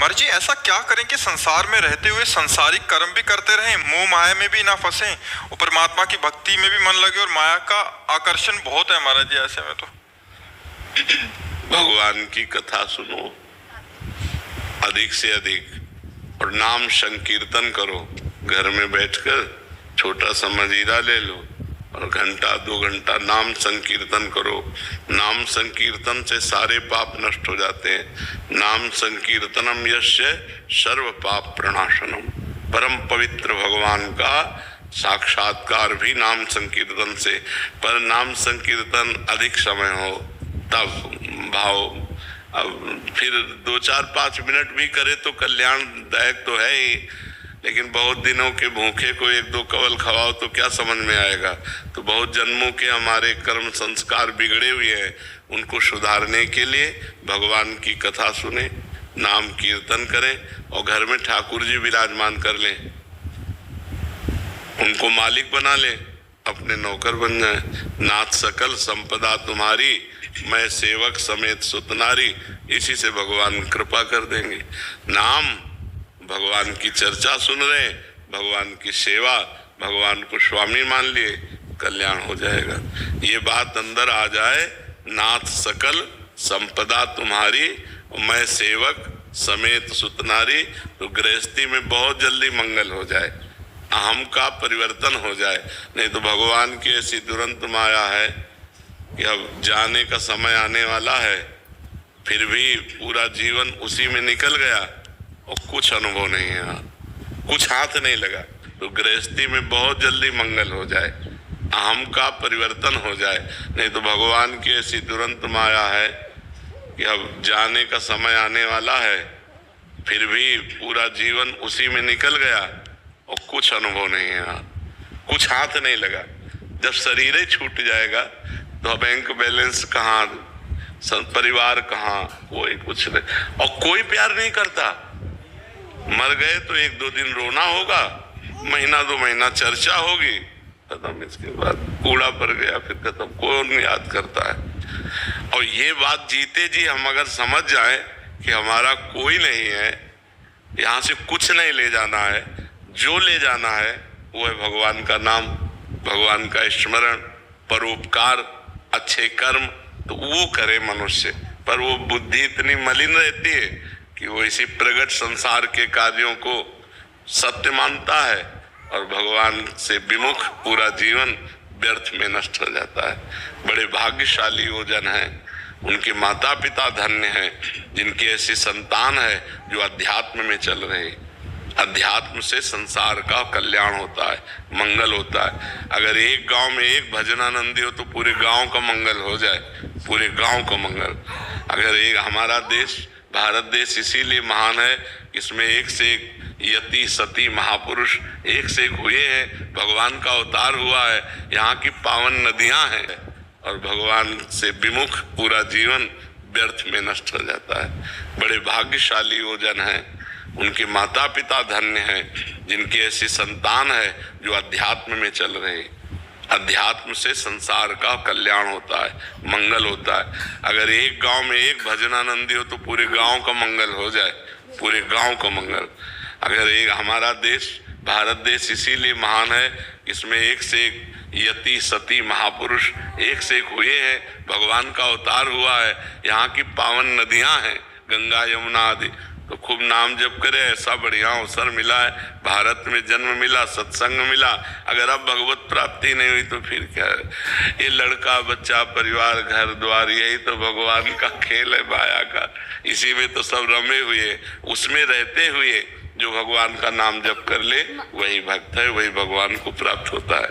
महाराज जी, ऐसा क्या करें कि संसार में रहते हुए संसारिक कर्म भी करते रहें, मोह माया में भी ना फंसें और परमात्मा की भक्ति में भी मन लगे। और माया का आकर्षण बहुत है महाराज जी ऐसे में तो। भगवान की कथा सुनो अधिक से अधिक और नाम संकीर्तन करो। घर में बैठकर छोटा सा मजीरा ले लो और घंटा 2 घंटा नाम संकीर्तन करो। नाम संकीर्तन से सारे पाप नष्ट हो जाते हैं। नाम संकीर्तनम यस्य सर्व पाप प्रणाशनम। परम पवित्र भगवान का साक्षात्कार भी नाम संकीर्तन से। पर नाम संकीर्तन अधिक समय हो तब भाव। अब फिर 2, 4, 5 मिनट भी करे तो कल्याणदायक तो है ही, लेकिन बहुत दिनों के भूखे को 1-2 कवल खवाओ तो क्या समझ में आएगा। तो बहुत जन्मों के हमारे कर्म संस्कार बिगड़े हुए हैं, उनको सुधारने के लिए भगवान की कथा सुने, नाम कीर्तन करें और घर में ठाकुर जी विराजमान कर लें, उनको मालिक बना लें, अपने नौकर बन जाए। नाथ सकल संपदा तुम्हारी, मैं सेवक समेत सुतनारी। इसी से भगवान कृपा कर देंगे। नाम भगवान की चर्चा सुन रहे, भगवान की सेवा, भगवान को स्वामी मान लिए, कल्याण हो जाएगा। ये बात अंदर आ जाए, नाथ सकल संपदा तुम्हारी, मैं सेवक समेत सुतनारी, तो गृहस्थी में बहुत जल्दी मंगल हो जाए, अहम का परिवर्तन हो जाए। नहीं तो भगवान की ऐसी दुरंत माया है कि अब जाने का समय आने वाला है, फिर भी पूरा जीवन उसी में निकल गया और कुछ अनुभव नहीं है, कुछ हाथ नहीं लगा। तो गृहस्थी में बहुत जल्दी मंगल हो जाए, अहम का परिवर्तन हो जाए। नहीं तो भगवान की ऐसी दुरंत माया है कि अब जाने का समय आने वाला है, फिर भी पूरा जीवन उसी में निकल गया और कुछ अनुभव नहीं है, कुछ हाथ नहीं लगा। जब शरीर ही छूट जाएगा तो बैंक बैलेंस कहाँ, परिवार कहाँ, कोई कुछ नहीं। और कोई प्यार नहीं करता। मर गए तो 1-2 दिन रोना होगा, महीना 2 महीना चर्चा होगी, खत्म। इसके बाद कूड़ा पड़ गया, फिर खत्म, कौन याद करता है। और ये बात जीते जी हम अगर समझ जाए कि हमारा कोई नहीं है, यहाँ से कुछ नहीं ले जाना है, जो ले जाना है वो है भगवान का नाम, भगवान का स्मरण, परोपकार, अच्छे कर्म, तो वो करे मनुष्य। पर वो बुद्धि इतनी मलिन रहती है कि वो इसी प्रगट संसार के कार्यों को सत्य मानता है और भगवान से विमुख पूरा जीवन व्यर्थ में नष्ट हो जाता है। बड़े भाग्यशाली वो जन हैं, उनके माता पिता धन्य हैं जिनकी ऐसी संतान है जो अध्यात्म में चल रहे हैं। अध्यात्म से संसार का कल्याण होता है, मंगल होता है। अगर एक गांव में एक भजनानंदी हो तो पूरे गांव का मंगल हो जाए, पूरे गांव का मंगल। अगर एक हमारा देश भारत देश इसीलिए महान है, इसमें एक से एक यति सती महापुरुष एक से एक हुए हैं, भगवान का अवतार हुआ है, यहाँ की पावन नदियां हैं और भगवान से विमुख पूरा जीवन व्यर्थ में नष्ट हो जाता है। बड़े भाग्यशाली वो जन हैं, उनके माता पिता धन्य हैं जिनकी ऐसी संतान है जो अध्यात्म में चल रहे हैं। अध्यात्म से संसार का कल्याण होता है, मंगल होता है। अगर एक गांव में एक भजनानंदी हो तो पूरे गांव का मंगल हो जाए, पूरे गांव का मंगल। अगर एक हमारा देश भारत देश इसीलिए महान है, इसमें एक से एक यति सती महापुरुष एक से एक हुए हैं, भगवान का अवतार हुआ है, यहाँ की पावन नदियां हैं, गंगा यमुना आदि। तो खूब नाम जप करे, ऐसा बढ़िया अवसर मिला है, भारत में जन्म मिला, सत्संग मिला। अगर अब भगवत प्राप्ति नहीं हुई तो फिर क्या है। ये लड़का बच्चा परिवार घर द्वार यही तो भगवान का खेल है, माया का। इसी में तो सब रमे हुए, उसमें रहते हुए जो भगवान का नाम जप कर ले वही भक्त है, वही भगवान को प्राप्त होता है।